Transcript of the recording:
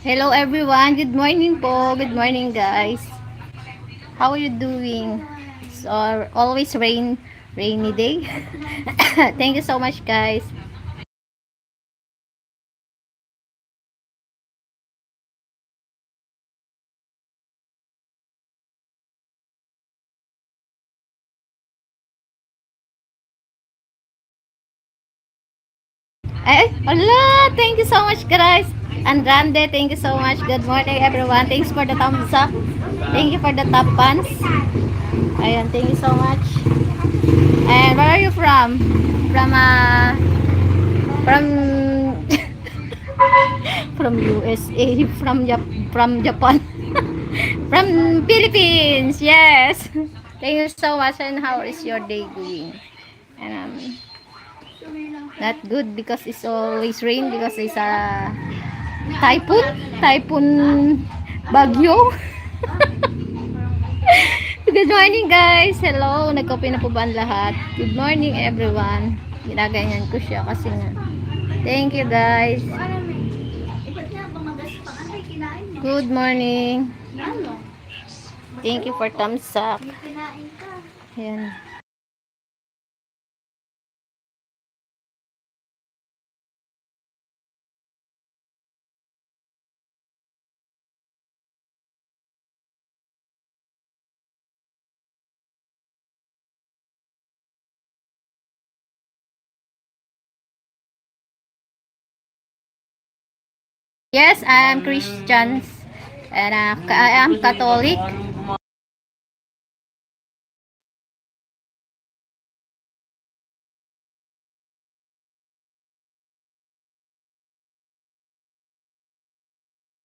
Hello everyone. Good morning po. Good morning guys. How are you doing? It's always rainy day. Thank you so much guys. Allah, thank you so much guys. And Grande, thank you so much. Good morning everyone. Thanks for the thumbs up. Thank you for the top pants. Ayan, thank you so much. And where are you from? From from from USA, from Japan, from Philippines. Yes. Thank you so much. And how is your day going? And not good because it's always rain because it's a typhoon bagyo. Good morning guys. Hello. Nagkape na po ba ang lahat? Good morning everyone. Ginaganyan ko siya kasi nga. Thank you guys. Good morning. Thank you for thumbs up. Ayan. Yes, I am Christians and I am Catholic.